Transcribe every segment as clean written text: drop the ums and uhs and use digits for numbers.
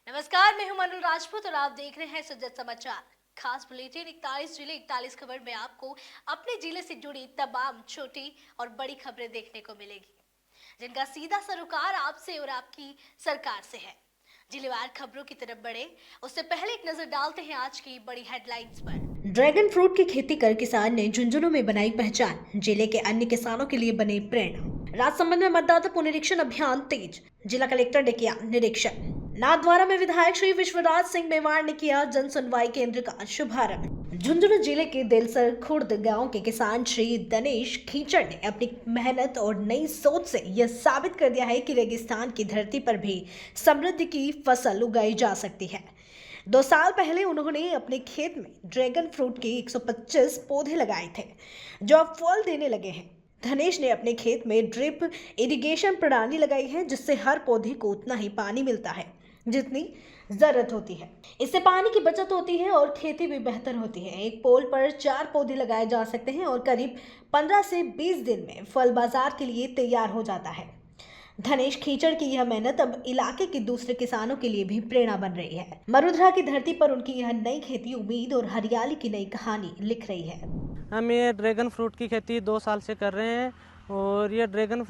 नमस्कार, मैं हूं मनु राजपूत और आप देख रहे हैं सजग समाचार। खास बुलेटिन 41 जिले 41 खबर में आपको अपने जिले से जुड़ी तमाम छोटी और बड़ी खबरें देखने को मिलेगी, जिनका सीधा सरोकार आपसे और आपकी सरकार से है। जिलेवार खबरों की तरफ बढ़े उससे पहले एक नजर डालते हैं आज की बड़ी हेडलाइंस पर। ड्रैगन फ्रूट की खेती कर किसान ने झुंझुनू में बनाई पहचान, जिले के अन्य किसानों के लिए बने प्रेरणा। राजसमंद में मतदाता पुनरीक्षण अभियान तेज, जिला कलेक्टर ने किया निरीक्षण। नाथद्वारा में विधायक श्री विश्वराज सिंह मेवाड़ ने किया जन सुनवाई केंद्र का शुभारंभ। झुंझुनू जिले के दिलसर खुर्द गांव के किसान श्री दिनेश खीचड़ ने अपनी मेहनत और नई सोच से यह साबित कर दिया है कि रेगिस्तान की धरती पर भी समृद्धि की फसल उगाई जा सकती है। 2 साल पहले उन्होंने अपने खेत में ड्रैगन फ्रूट के 125 पौधे लगाए थे, जो अब फल देने लगे हैं। धनेश ने अपने खेत में ड्रिप इरिगेशन प्रणाली लगाई है, जिससे हर पौधे को उतना ही पानी मिलता है जितनी जरूरत होती है। इससे पानी की बचत होती है और खेती भी बेहतर होती है। एक पोल पर 4 पौधे लगाए जा सकते हैं और करीब 15 से 20 दिन में फल बाजार के लिए तैयार हो जाता है। धनेश खीचड़ की यह मेहनत अब इलाके के दूसरे किसानों के लिए भी प्रेरणा बन रही है। मरुधरा की धरती पर उनकी यह नई खेती उम्मीद और हरियाली की नई कहानी लिख रही है। हम ये ड्रैगन फ्रूट की खेती 2 साल से कर रहे हैं और ये ड्रैगन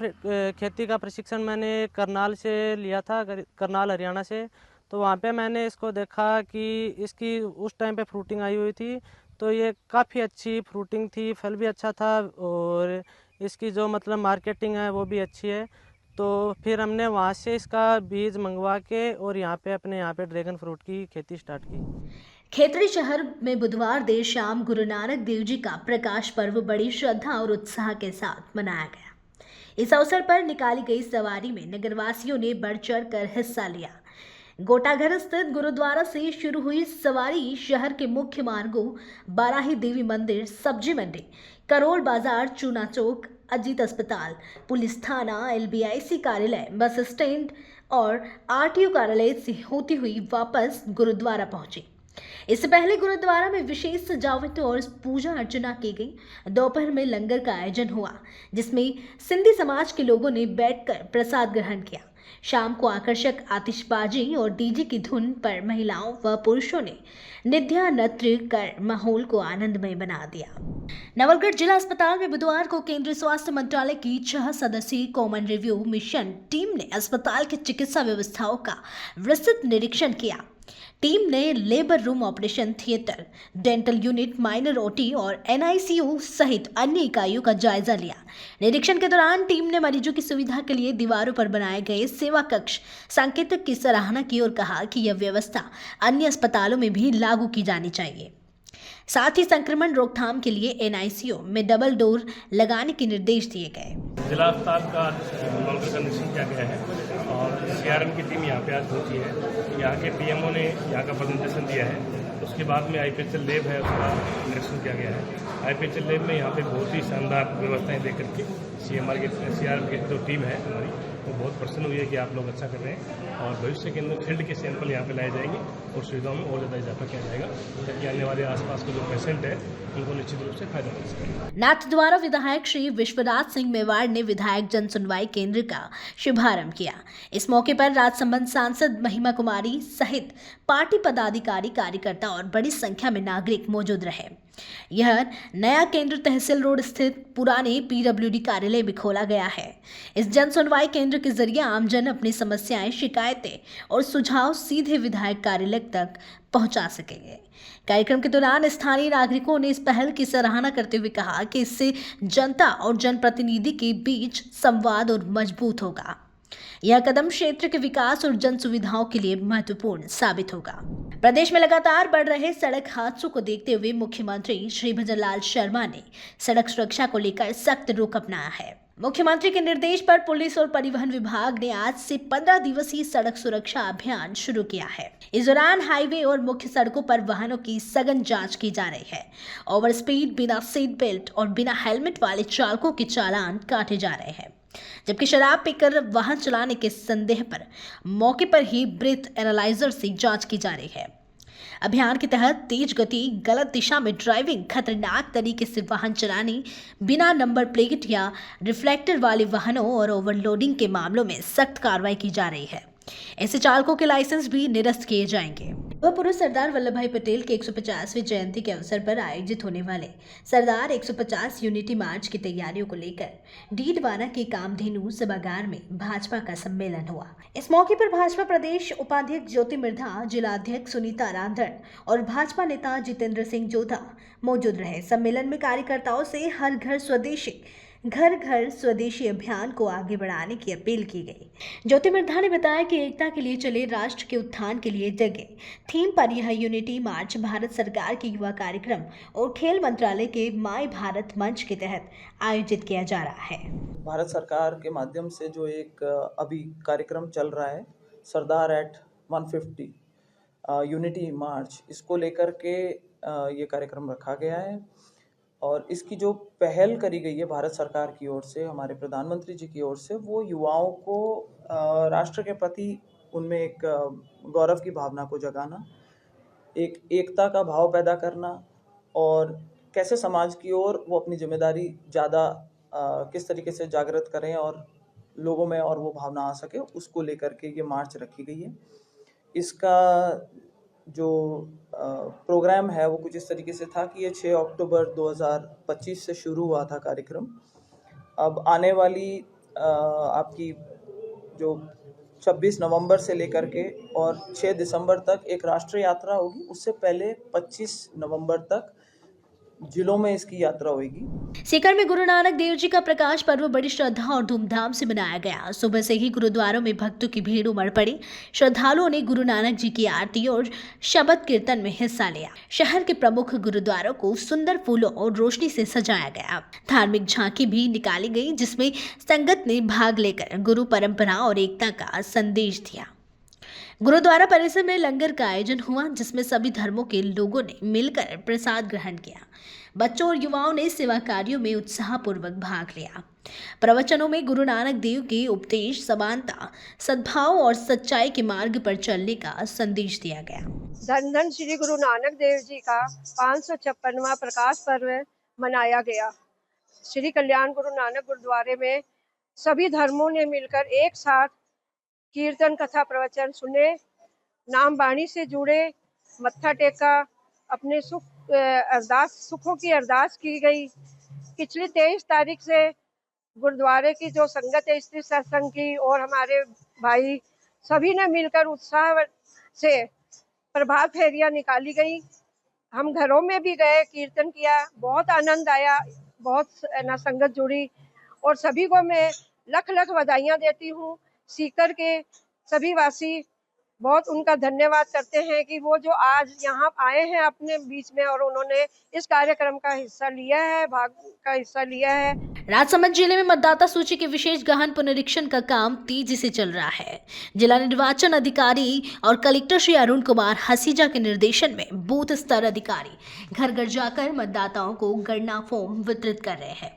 खेती का प्रशिक्षण मैंने करनाल से लिया था, करनाल हरियाणा से। तो वहाँ पे मैंने इसको देखा कि इसकी उस टाइम पे फ्रूटिंग आई हुई थी, तो ये काफ़ी अच्छी फ्रूटिंग थी, फल भी अच्छा था और इसकी जो मतलब मार्केटिंग है वो भी अच्छी है। तो फिर हमने वहाँ से इसका बीज मंगवा के और अपने यहाँ पे ड्रैगन फ्रूट की खेती स्टार्ट की। खेतड़ी शहर में बुधवार देर शाम गुरु नानक देव जी का प्रकाश पर्व बड़ी श्रद्धा और उत्साह के साथ मनाया गया। इस अवसर पर निकाली गई सवारी में नगरवासियों ने बढ़ चढ़ कर हिस्सा लिया। गोटाघर स्थित गुरुद्वारा से शुरू हुई सवारी शहर के मुख्य मार्गों बाराही देवी मंदिर, सब्जी मंडी, करोल बाजार, चूना चौक, अजीत अस्पताल, पुलिस थाना, LBIC कार्यालय, बस स्टैंड और RTO कार्यालय से होती हुई वापस गुरुद्वारा पहुंची। इससे पहले गुरुद्वारा में विशेष सजावट और पूजा अर्चना की गई। दोपहर में लंगर का आयोजन हुआ, जिसमें सिंधी समाज के लोगों ने बैठकर प्रसाद ग्रहण किया। शाम को आकर्षक आतिशबाजी और डीजे की धुन पर महिलाओं व पुरुषों ने निध्या नृत्य कर माहौल को आनंदमय बना दिया। नवलगढ़ जिला अस्पताल में बुधवार को केंद्रीय स्वास्थ्य मंत्रालय की 6 सदस्यीय कॉमन रिव्यू मिशन टीम ने अस्पताल की चिकित्सा व्यवस्थाओं का विस्तृत निरीक्षण किया। टीम ने labour room, operation theatre, dental unit, minor OT और NICU सहित अन्य इकाइयों का जायजा लिया। निरीक्षण के दौरान टीम ने मरीजों की सुविधा के लिए दीवारों पर बनाए गए सेवा कक्ष सांकेतिक की सराहना की और कहा कि यह व्यवस्था अन्य अस्पतालों में भी लागू की जानी चाहिए। साथ ही संक्रमण रोकथाम के लिए NICU में डबल डोर लगाने के निर्देश दिए गए। जिला अस्पताल का निरीक्षण किया गया है और CRM की टीम यहाँ पे आज पहुँची है। यहाँ के PMO ने यहाँ का प्रेजेंटेशन दिया है। उसके बाद में IPHL लैब है, उसका निरीक्षण किया गया है। IPHL लैब में यहाँ पे बहुत ही शानदार व्यवस्थाएं दे करके CRM की जो टीम है हमारी, वो बहुत प्रसन्न हुई है कि आप लोग अच्छा कर रहे हैं और भविष्य के अंदर फील्ड के सैंपल यहाँ पे लाए जाएंगे और सुविधाओं में और ज़्यादा इजाफा किया जाएगा, ताकि आने वाले आसपास के जो पेशेंट है उनको निश्चित रूप से फायदा मिल सके। नाथद्वारा विधायक श्री विश्वराज सिंह मेवाड़ ने विधायक जन सुनवाई केंद्र का शुभारंभ किया। इस मौके पर राजसमंद सांसद महिमा कुमारी सहित पार्टी पदाधिकारी, कार्यकर्ता और बड़ी संख्या में नागरिक मौजूद रहे। यह नया केंद्र तहसील रोड स्थित पुराने PWD कार्यालय में खोला गया है। इस जन सुनवाई केंद्र के जरिए आमजन अपनी समस्याएं, शिकायतें और सुझाव सीधे विधायक कार्यालय तक पहुंचा सकेंगे। कार्यक्रम के दौरान स्थानीय नागरिकों ने इस पहल की सराहना करते हुए कहा कि इससे जनता और जनप्रतिनिधि के बीच संवाद और मजबूत होगा। यह कदम क्षेत्र के विकास और जन सुविधाओं के लिए महत्वपूर्ण साबित होगा। प्रदेश में लगातार बढ़ रहे सड़क हादसों को देखते हुए मुख्यमंत्री श्री भजनलाल शर्मा ने सड़क सुरक्षा को लेकर सख्त रुख अपनाया है। मुख्यमंत्री के निर्देश पर पुलिस और परिवहन विभाग ने आज से 15 दिवसीय सड़क सुरक्षा अभियान शुरू किया है। इस दौरान हाईवे और मुख्य सड़कों पर वाहनों की सघन जांच की जा रही है। ओवर स्पीड, बिना सीट बेल्ट और बिना हेलमेट वाले चालकों के चालान काटे जा रहे हैं, जबकि शराब पीकर वाहन चलाने के संदेह पर मौके पर ही ब्रेथ एनालाइजर से जांच की जा रही है। अभियान के तहत तेज गति, गलत दिशा में ड्राइविंग, खतरनाक तरीके से वाहन चलाने, बिना नंबर प्लेट या रिफ्लेक्टर वाले वाहनों और ओवरलोडिंग के मामलों में सख्त कार्रवाई की जा रही है। ऐसे चालकों के लाइसेंस भी निरस्त किए जाएंगे। वह पूर्व सरदार वल्लभ भाई पटेल के 150वीं जयंती के अवसर पर आयोजित होने वाले सरदार 150 यूनिटी मार्च की तैयारियों को लेकर डीडवाना के कामधेनु सभागार में भाजपा का सम्मेलन हुआ। इस मौके पर भाजपा प्रदेश उपाध्यक्ष ज्योति मिर्धा, जिलाध्यक्ष सुनीता रांधन और भाजपा नेता जितेंद्र सिंह जोधा मौजूद रहे। सम्मेलन में कार्यकर्ताओं से हर घर स्वदेशी अभियान को आगे बढ़ाने की अपील की गई। ज्योति मिर्धा ने बताया कि एकता के लिए चले, राष्ट्र के उत्थान के लिए जगे थीम पर यह यूनिटी मार्च भारत सरकार के युवा कार्यक्रम और खेल मंत्रालय के माय भारत मंच के तहत आयोजित किया जा रहा है। भारत सरकार के माध्यम से जो एक अभी कार्यक्रम चल रहा है सरदार एट 150 यूनिटी मार्च, इसको लेकर के ये कार्यक्रम रखा गया है और इसकी जो पहल करी गई है भारत सरकार की ओर से, हमारे प्रधानमंत्री जी की ओर से, वो युवाओं को राष्ट्र के प्रति उनमें एक गौरव की भावना को जगाना, एक एकता का भाव पैदा करना और कैसे समाज की ओर वो अपनी जिम्मेदारी ज़्यादा किस तरीके से जागृत करें और लोगों में और वो भावना आ सके, उसको लेकर के ये मार्च रखी गई है। इसका जो प्रोग्राम है वो कुछ इस तरीके से था कि ये 6 अक्टूबर 2025 से शुरू हुआ था कार्यक्रम। अब आने वाली आपकी जो 26 नवंबर से लेकर के और 6 दिसंबर तक एक राष्ट्रीय यात्रा होगी, उससे पहले 25 नवंबर तक जिलों में इसकी यात्रा होगी। सीकर में गुरु नानक देव जी का प्रकाश पर्व बड़ी श्रद्धा और धूमधाम से मनाया गया। सुबह से ही गुरुद्वारों में भक्तों की भीड़ उमड़ पड़ी। श्रद्धालुओं ने गुरु नानक जी की आरती और शबद कीर्तन में हिस्सा लिया। शहर के प्रमुख गुरुद्वारों को सुंदर फूलों और रोशनी से सजाया गया। धार्मिक झांकी भी निकाली गई, जिसमें संगत ने भाग लेकर गुरु परंपरा और एकता का संदेश दिया। गुरुद्वारा परिसर में लंगर का आयोजन हुआ, जिसमें सभी धर्मों के लोगों ने मिलकर प्रसाद ग्रहण किया। बच्चों और युवाओं ने सेवा कार्यों में उत्साहपूर्वक भाग लिया। प्रवचनों में गुरु नानक देव के उपदेश, समानता, सद्भाव और सच्चाई के मार्ग पर चलने का संदेश दिया गया। धन धन श्री गुरु नानक देव जी का 556वां प्रकाश पर्व मनाया गया। श्री कल्याण गुरु नानक गुरुद्वारे में सभी धर्मों ने मिलकर एक साथ कीर्तन, कथा, प्रवचन सुने, नाम बाणी से जुड़े, मत्था टेका, अपने सुखों की अरदास की गई। पिछली 23 तारीख से गुरुद्वारे की जो संगत है, स्त्री सत्संग की और हमारे भाई सभी ने मिलकर उत्साह से प्रभात फेरियां निकाली गई। हम घरों में भी गए, कीर्तन किया, बहुत आनंद आया, बहुत संगत जुड़ी और सभी को मैं लख लख बधाइयाँ देती हूँ। सीकर के सभी वासी बहुत उनका धन्यवाद करते हैं कि वो जो आज यहाँ आए हैं अपने बीच में और उन्होंने इस कार्यक्रम का हिस्सा लिया है, भाग का हिस्सा लिया है। राजसमंद जिले में मतदाता सूची के विशेष गहन पुनरीक्षण का काम तेजी से चल रहा है। जिला निर्वाचन अधिकारी और कलेक्टर श्री अरुण कुमार हसीजा के निर्देशन में बूथ स्तर अधिकारी घर घर जाकर मतदाताओं को गणना फॉर्म वितरित कर रहे हैं,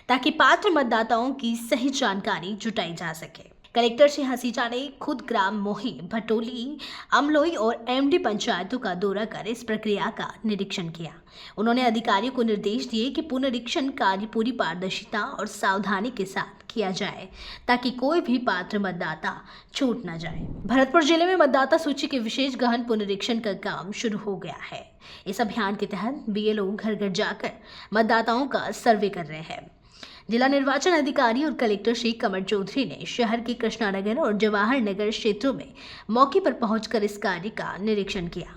ताकि पात्र मतदाताओं की सही जानकारी जुटाई जा सके। कलेक्टर श्री हसीजा ने खुद ग्राम मोही, भटोली, अमलोई और एमडी पंचायतों का दौरा कर इस प्रक्रिया का निरीक्षण किया। उन्होंने अधिकारियों को निर्देश दिए कि पुनरीक्षण कार्य पूरी पारदर्शिता और सावधानी के साथ किया जाए, ताकि कोई भी पात्र मतदाता छूट न जाए। भरतपुर जिले में मतदाता सूची के विशेष गहन पुनरीक्षण का काम शुरू हो गया है। इस अभियान के तहत बीएलओ घर घर जाकर मतदाताओं का सर्वे कर रहे हैं। जिला निर्वाचन अधिकारी और कलेक्टर श्री कमर चौधरी ने शहर के कृष्णानगर और जवाहर नगर क्षेत्रों में मौके पर पहुंचकर इस कार्य का निरीक्षण किया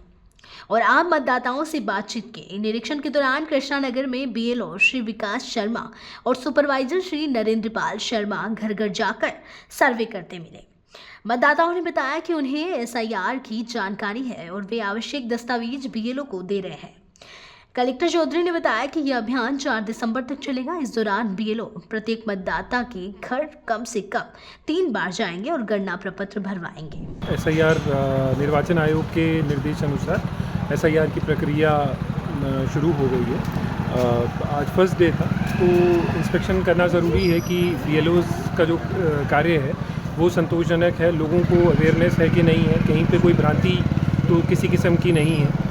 और आम मतदाताओं से बातचीत की। निरीक्षण के दौरान कृष्णानगर में बीएलओ श्री विकास शर्मा और सुपरवाइजर श्री नरेंद्र पाल शर्मा घर घर जाकर सर्वे करते मिले। मतदाताओं ने बताया कि उन्हें एसआईआर की जानकारी है और वे आवश्यक दस्तावेज बीएलओ को दे रहे हैं। कलेक्टर चौधरी ने बताया कि यह अभियान 4 दिसंबर तक चलेगा। इस दौरान बीएलओ प्रत्येक मतदाता के घर कम से कम 3 बार जाएंगे और गणना प्रपत्र भरवाएंगे। एसआईआर निर्वाचन आयोग के निर्देश अनुसार एसआईआर की प्रक्रिया शुरू हो गई है। आज फर्स्ट डे था, तो इंस्पेक्शन करना ज़रूरी है कि बीएलओज़ का जो कार्य है वो संतोषजनक है, लोगों को अवेयरनेस है कि नहीं है, कहीं पे कोई भ्रांति तो किसी किस्म की नहीं है।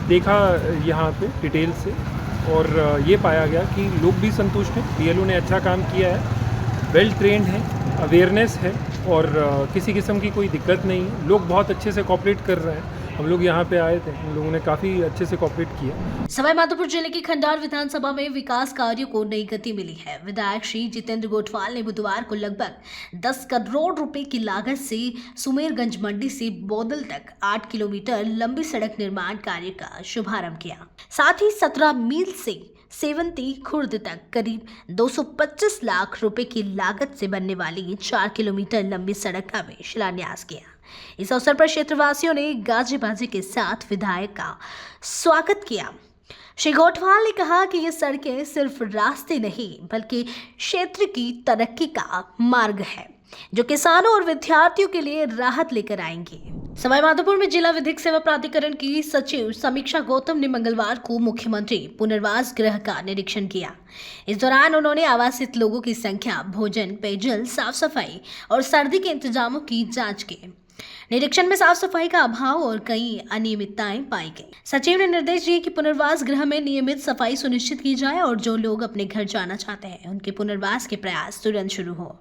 देखा यहाँ पे डिटेल से और ये पाया गया कि लोग भी संतुष्ट हैं, बीएलओ ने अच्छा काम किया है, वेल ट्रेंड है, अवेयरनेस है और किसी किस्म की कोई दिक्कत नहीं है। लोग बहुत अच्छे से कोऑपरेट कर रहे हैं। हम लोग यहाँ पे आए थे, हम लोगों ने काफ़ी अच्छे से कोऑपरेट किया। सवाई माधोपुर जिले की खंडार विधानसभा में विकास कार्यों को नई गति मिली है। विधायक श्री जितेंद्र गोठवाल ने बुधवार को लगभग 10 करोड़ रुपए की लागत से सुमेरगंज मंडी से बोदल तक 8 किलोमीटर लंबी सड़क निर्माण कार्य का शुभारंभ किया। साथ ही 17 मील से सेवंती खुर्द तक करीब 225 लाख रुपए की लागत से बनने वाली 4 किलोमीटर लंबी सड़क का भी शिलान्यास किया। इस अवसर पर क्षेत्रवासियों ने गाजे बाजे के साथ विधायक का स्वागत किया। श्री गोठवाल ने कहा कि ये सड़कें सिर्फ रास्ते नहीं बल्कि क्षेत्र की तरक्की का मार्ग है, जो किसानों और विद्यार्थियों के लिए राहत लेकर आएंगे। सवाई माधोपुर में जिला विधिक सेवा प्राधिकरण की सचिव समीक्षा गौतम ने मंगलवार को मुख्यमंत्री पुनर्वास गृह का निरीक्षण किया। इस दौरान उन्होंने आवासित लोगों की संख्या, भोजन, पेयजल, साफ सफाई और सर्दी के इंतजामों की जांच की। निरीक्षण में साफ सफाई का अभाव और कई अनियमितताएं पाई गई। सचिव ने निर्देश दिए कि पुनर्वास गृह में नियमित सफाई सुनिश्चित की जाए और जो लोग अपने घर जाना चाहते हैं उनके पुनर्वास के प्रयास तुरंत शुरू हो।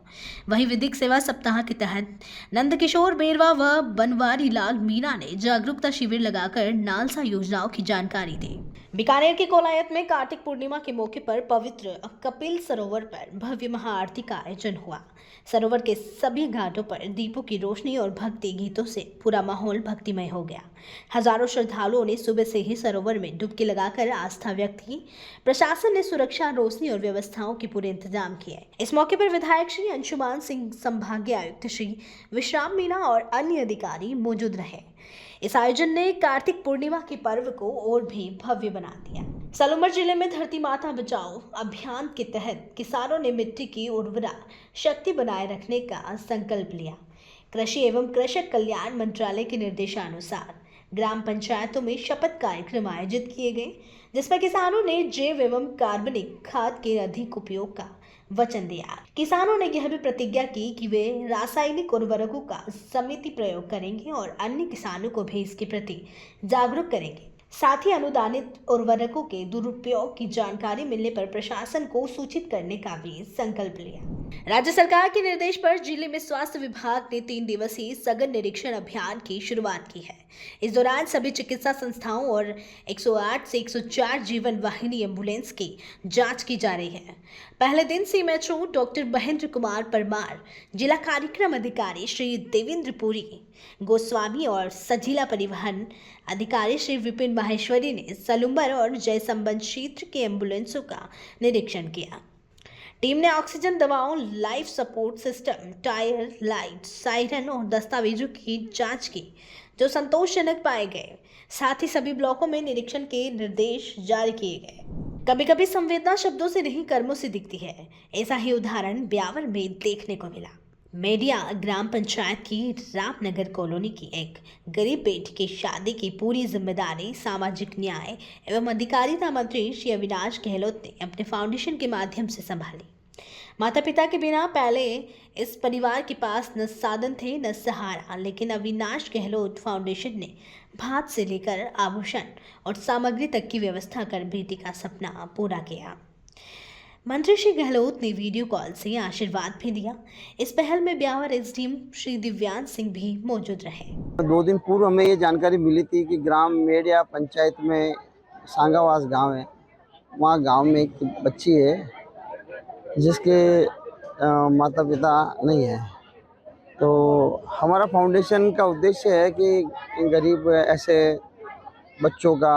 वहीं विधिक सेवा सप्ताह के तहत नंदकिशोर बेरवा व बनवारी लाल मीणा ने जागरूकता शिविर लगाकर नालसा योजनाओं की जानकारी दी। बीकानेर के कोलायत में कार्तिक पूर्णिमा के मौके पर पवित्र कपिल सरोवर पर भव्य महाआरती का आयोजन हुआ। सरोवर के सभी घाटों पर दीपों की रोशनी और भक्ति गीतों से पूरा माहौल भक्तिमय हो गया। हजारों श्रद्धालुओं ने सुबह से ही सरोवर में डुबकी लगाकर आस्था व्यक्त की। प्रशासन ने सुरक्षा, रोशनी और व्यवस्थाओं के पूरे इंतजाम किए। इस मौके पर विधायक श्री अंशुमान सिंह, संभागीय आयुक्त श्री विश्राम मीणा और अन्य अधिकारी मौजूद रहे। इस आयोजन ने कार्तिक पूर्णिमा के पर्व को और भी भव्य बना दिया। सलूमर जिले में धरती माता बचाओ अभियान के तहत किसानों ने मिट्टी की उर्वरा शक्ति बनाए रखने का संकल्प लिया। कृषि एवं कृषक कल्याण मंत्रालय के निर्देशानुसार ग्राम पंचायतों में शपथ कार्यक्रम आयोजित किए गए, जिसमें किसानों ने जैव एवं कार्बनिक खाद के अधिक उपयोग का वचन दिया। किसानों ने यह भी प्रतिज्ञा की कि वे रासायनिक उर्वरकों का सीमित प्रयोग करेंगे और अन्य किसानों को भी इसके प्रति जागरूक करेंगे। साथ ही अनुदानित उर्वरकों के दुरुपयोग की जानकारी मिलने पर प्रशासन को सूचित करने का भी संकल्प लिया। राज्य सरकार के निर्देश पर जिले में स्वास्थ्य विभाग ने 3 दिवसीय सघन निरीक्षण अभियान की शुरुआत की है। इस दौरान सभी चिकित्सा संस्थाओं और 108 से 104 जीवन वाहिनी एम्बुलेंस की जांच की जा रही है। पहले दिन सीएमएचओ डॉक्टर महेंद्र कुमार परमार, जिला कार्यक्रम अधिकारी श्री देवेंद्र पुरी गोस्वामी और सजिला परिवहन अधिकारी श्री विपिन माहेश्वरी ने सलूमर और जयसंबंध क्षेत्र के एम्बुलेंसों का निरीक्षण किया। टीम ने ऑक्सीजन दवाओं, life support system, tyre, light, siren और दस्तावेजों की जांच की, जो संतोषजनक पाए गए। साथ ही सभी ब्लॉकों में निरीक्षण के निर्देश जारी किए गए। कभी कभी संवेदना शब्दों से नहीं, कर्मों से दिखती है। ऐसा ही उदाहरण ब्यावर में देखने को मिला। मेडिया ग्राम पंचायत की रामनगर कॉलोनी की एक गरीब बेटी की शादी की पूरी जिम्मेदारी सामाजिक न्याय एवं अधिकारिता मंत्री श्री अविनाश गहलोत ने अपने फाउंडेशन के माध्यम से संभाली। माता पिता के बिना पहले इस परिवार के पास न साधन थे न सहारा, लेकिन अविनाश गहलोत फाउंडेशन ने भात से लेकर आभूषण और सामग्री तक की व्यवस्था कर बेटी का सपना पूरा किया। मंत्री श्री गहलोत ने वीडियो कॉल से आशीर्वाद भी दिया। इस पहल में ब्यावर एसडीएम श्री दिव्यांग सिंह भी मौजूद रहे। 2 दिन पूर्व हमें ये जानकारी मिली थी कि ग्राम मेडिया पंचायत में सांगावास गांव है, वहाँ गांव में एक बच्ची है जिसके माता पिता नहीं है। तो हमारा फाउंडेशन का उद्देश्य है कि गरीब ऐसे बच्चों का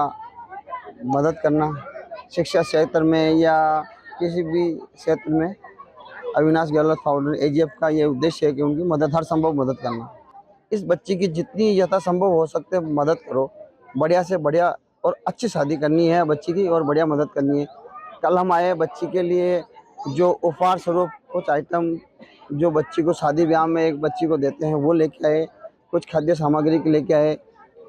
मदद करना, शिक्षा क्षेत्र में या किसी भी क्षेत्र में। अविनाश गहलोत फाउंडेशन एजीएफ का ये उद्देश्य है कि उनकी मदद, हर संभव मदद करना। इस बच्ची की जितनी यथासंभव हो सकते मदद करो। बढ़िया से बढ़िया और अच्छी शादी करनी है बच्ची की और बढ़िया मदद करनी है। कल हम आए बच्ची के लिए जो उपहार स्वरूप कुछ आइटम जो बच्ची को शादी ब्याह में एक बच्ची को देते हैं वो लेके आए, कुछ खाद्य सामग्री लेके आए।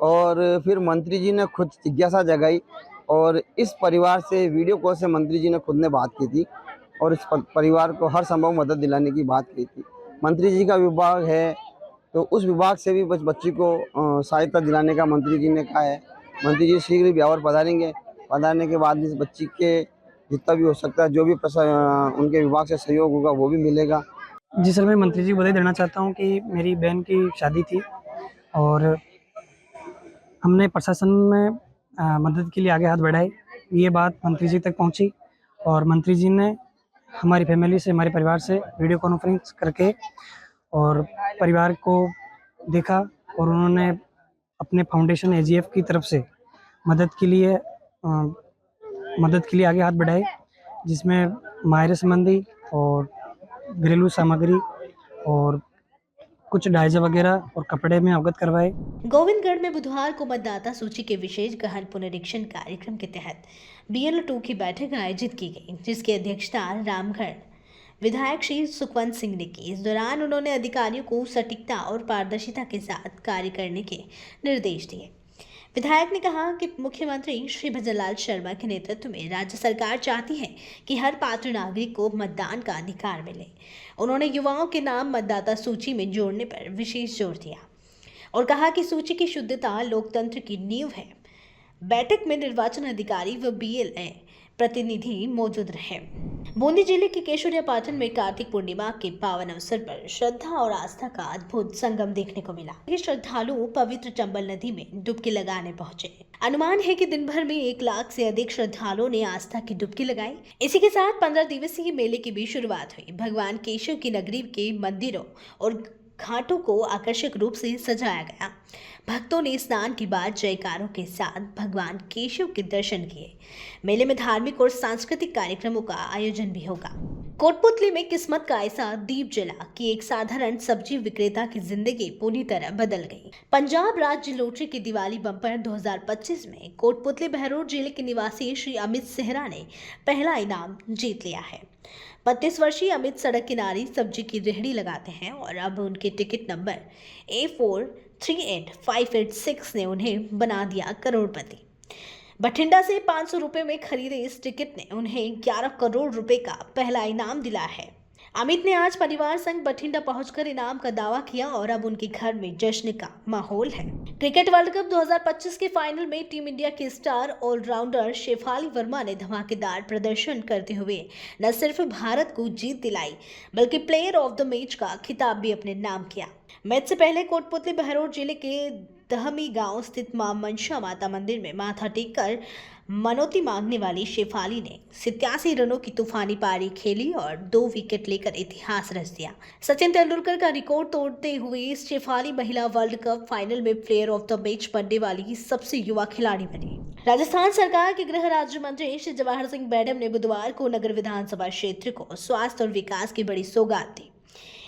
और फिर मंत्री जी ने खुद जिज्ञासा जगाई और इस परिवार से वीडियो कॉल से मंत्री जी ने खुद ने बात की थी और इस परिवार को हर संभव मदद दिलाने की बात की थी। मंत्री जी का विभाग है तो उस विभाग से भी बच्ची को सहायता दिलाने का मंत्री जी ने कहा है। मंत्री जी शीघ्र ही ब्यावर पधारेंगे। पधारने के बाद इस बच्ची के जितना भी हो सकता है, जो भी उनके विभाग से सहयोग होगा वो भी मिलेगा। जी सर, मैं मंत्री जी को बधाई देना चाहता हूँ कि मेरी बहन की शादी थी और हमने प्रशासन में मदद के लिए आगे हाथ बढ़ाए। ये बात मंत्री जी तक पहुँची और मंत्री जी ने हमारी फैमिली से, हमारे परिवार से वीडियो कॉन्फ्रेंस करके और परिवार को देखा और उन्होंने अपने फाउंडेशन एजीएफ की तरफ से मदद के लिए आगे हाथ बढ़ाए, जिसमें माहिर संबंधी और घरेलू सामग्री और कुछ डायजे वगैरह और कपड़े में अवगत करवाए। गोविंदगढ़ में बुधवार को मतदाता सूची के विशेष गहन पुनरीक्षण कार्यक्रम के तहत BL2 की बैठक आयोजित की गई, जिसकी अध्यक्षता रामगढ़ विधायक श्री सुखवंत सिंह ने की। इस दौरान उन्होंने अधिकारियों को सटीकता और पारदर्शिता के साथ कार्य करने के निर्देश दिए। विधायक ने कहा कि मुख्यमंत्री श्री भजनलाल शर्मा के नेतृत्व में राज्य सरकार चाहती है कि हर पात्र नागरिक को मतदान का अधिकार मिले। उन्होंने युवाओं के नाम मतदाता सूची में जोड़ने पर विशेष जोर दिया और कहा कि सूची की शुद्धता लोकतंत्र की नींव है। बैठक में निर्वाचन अधिकारी व BLA प्रतिनिधि मौजूद रहे। बूंदी जिले के केशोरिया पाटन में कार्तिक पूर्णिमा के पावन अवसर पर श्रद्धा और आस्था का अद्भुत संगम देखने को मिला। ये श्रद्धालु पवित्र चंबल नदी में डुबकी लगाने पहुंचे। अनुमान है कि दिन भर में 1 लाख से अधिक श्रद्धालुओं ने आस्था की डुबकी लगाई। इसी के साथ 15 दिवसीय मेले की भी शुरुआत हुई। भगवान केशव की नगरी के मंदिरों और घाटों को आकर्षक रूप से सजाया गया। भक्तों ने स्नान के बाद जयकारों के साथ भगवान केशव के दर्शन किए। मेले में धार्मिक और सांस्कृतिक कार्यक्रमों का आयोजन भी होगा। कोटपुतली में किस्मत का ऐसा दीप जला कि एक साधारण सब्जी विक्रेता की जिंदगी पूरी तरह बदल गई। पंजाब राज्य लॉटरी की दिवाली बम्पर 2025 में कोटपुतली बहरोड जिले के निवासी श्री अमित सेहरा ने पहला इनाम जीत लिया है। 32 वर्षीय अमित सड़क किनारे सब्जी की रेहड़ी लगाते हैं और अब उनके टिकट नंबर A438586 ने उन्हें बना दिया करोड़पति। बठिंडा से 500 रुपए में खरीदे इस टिकट ने उन्हें 11 करोड़ रुपए का पहला इनाम दिला है। अमित ने आज परिवार संग बठिंडा पहुंचकर इनाम का दावा किया और अब उनके घर में जश्न का माहौल है। क्रिकेट वर्ल्ड कप 2025 के फाइनल में टीम इंडिया के स्टार ऑलराउंडर शेफाली वर्मा ने धमाकेदार प्रदर्शन करते हुए न सिर्फ भारत को जीत दिलाई बल्कि प्लेयर ऑफ द मैच का खिताब भी अपने नाम किया। मैच से पहले कोटपुतली बहरोड जिले के दहमी गांव स्थित मां मनसा माता मंदिर में माथा टेककर मनौती मांगने वाली शेफाली ने 87 रनों की तूफानी पारी खेली और 2 विकेट लेकर इतिहास रच दिया। सचिन तेंदुलकर का रिकॉर्ड तोड़ते हुए शेफाली महिला वर्ल्ड कप फाइनल में प्लेयर ऑफ द मैच बनने वाली सबसे युवा खिलाड़ी बनी। राजस्थान सरकार के गृह राज्य मंत्री श्री जवाहर सिंह मैडम ने बुधवार को नगर विधानसभा क्षेत्र को स्वास्थ्य और विकास की बड़ी सौगात दी।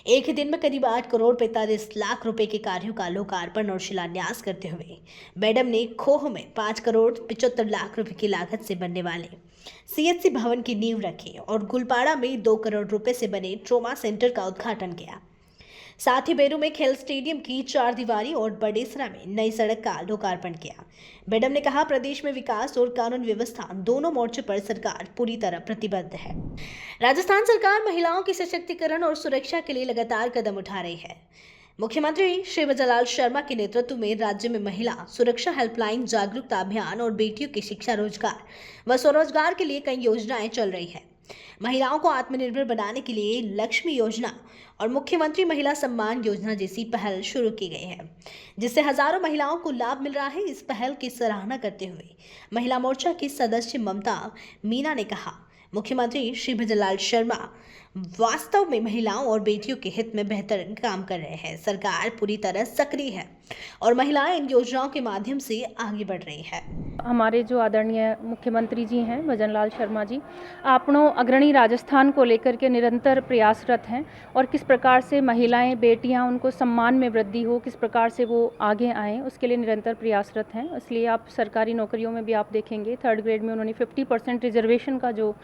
एक ही दिन में करीब 8 करोड़ 45 लाख रुपए के कार्यों का लोकार्पण और शिलान्यास करते हुए मैडम ने खोह में 5 करोड़ 75 लाख रुपए की लागत से बनने वाले CHC भवन की नींव रखी और गुलपाड़ा में 2 करोड़ रुपए से बने ट्रोमा सेंटर का उद्घाटन किया। साथ ही बेरू में खेल स्टेडियम की 4 दीवारी और बडेसरा में नई सड़क का लोकार्पण किया। मैडम ने कहा, प्रदेश में विकास और कानून व्यवस्था दोनों मोर्चों पर सरकार पूरी तरह प्रतिबद्ध है। राजस्थान सरकार महिलाओं के सशक्तिकरण और सुरक्षा के लिए लगातार कदम उठा रही है। मुख्यमंत्री श्री भजनलाल शर्मा के नेतृत्व में राज्य में महिला सुरक्षा हेल्पलाइन, जागरूकता अभियान और बेटियों की शिक्षा, रोजगार व स्वरोजगार के लिए कई योजनाएं चल रही है। महिलाओं को आत्मनिर्भर बनाने के लिए लक्ष्मी योजना और मुख्यमंत्री महिला सम्मान योजना जैसी पहल शुरू की गई है, जिससे हजारों महिलाओं को लाभ मिल रहा है। इस पहल की सराहना करते हुए महिला मोर्चा की सदस्य ममता मीना ने कहा, मुख्यमंत्री श्री भजनलाल शर्मा वास्तव में महिलाओं और बेटियों के हित में बेहतर काम कर रहे हैं। सरकार पूरी तरह सक्रिय है और महिलाएं इन योजनाओं के माध्यम से आगे बढ़ रही है। हमारे जो आदरणीय मुख्यमंत्री जी हैं भजनलाल शर्मा जी अपनों अग्रणी राजस्थान को लेकर के निरंतर प्रयासरत हैं और किस प्रकार से महिलाएं, बेटियां, उनको सम्मान में वृद्धि हो, किस प्रकार से वो आगे आएँ, उसके लिए निरंतर प्रयासरत हैं। इसलिए आप सरकारी नौकरियों में भी आप देखेंगे 3rd ग्रेड में उन्होंने 50% रिजर्वेशन का जो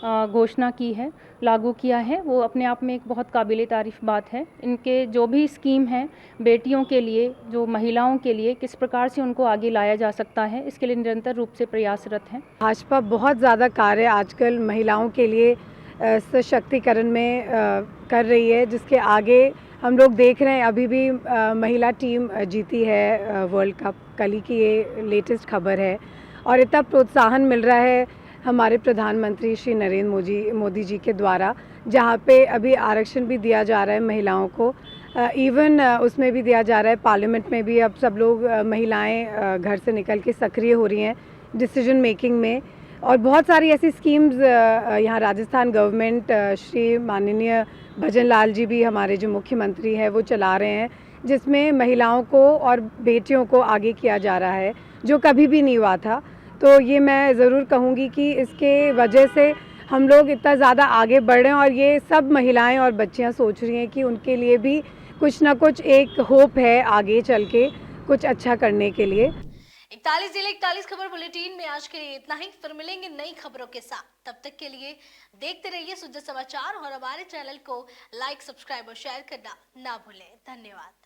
घोषणा की है, लागू किया है, वो अपने आप में एक बहुत काबिले तारीफ़ बात है। इनके जो भी स्कीम हैं बेटियों के लिए, जो महिलाओं के लिए, किस प्रकार से उनको आगे लाया जा सकता है, इसके लिए निरंतर रूप से प्रयासरत हैं। भाजपा बहुत ज़्यादा कार्य आजकल महिलाओं के लिए सशक्तिकरण में कर रही है, जिसके आगे हम लोग देख रहे हैं। अभी भी महिला टीम जीती है वर्ल्ड कप, कल ही की ये लेटेस्ट खबर है और इतना प्रोत्साहन मिल रहा है हमारे प्रधानमंत्री श्री नरेंद्र मोदी जी के द्वारा, जहाँ पे अभी आरक्षण भी दिया जा रहा है महिलाओं को, इवन उसमें भी दिया जा रहा है, पार्लियामेंट में भी अब सब लोग महिलाएं घर से निकल के सक्रिय हो रही हैं डिसीजन मेकिंग में। और बहुत सारी ऐसी स्कीम्स यहाँ राजस्थान गवर्नमेंट, श्री माननीय भजन लाल जी भी हमारे जो मुख्यमंत्री हैं वो चला रहे हैं, जिसमें महिलाओं को और बेटियों को आगे किया जा रहा है, जो कभी भी नहीं हुआ था। तो ये मैं ज़रूर कहूँगी कि इसके वजह से हम लोग इतना ज़्यादा आगे बढ़ रहे हैं और ये सब महिलाएं और बच्चियां सोच रही हैं कि उनके लिए भी कुछ ना कुछ एक होप है आगे चल के कुछ अच्छा करने के लिए। 41 जिले 41 खबर बुलेटिन में आज के लिए इतना ही। फिर मिलेंगे नई खबरों के साथ। तब तक के लिए देखते रहिए शुद्ध समाचार और हमारे चैनल को लाइक, सब्सक्राइब और शेयर करना ना भूलें। धन्यवाद।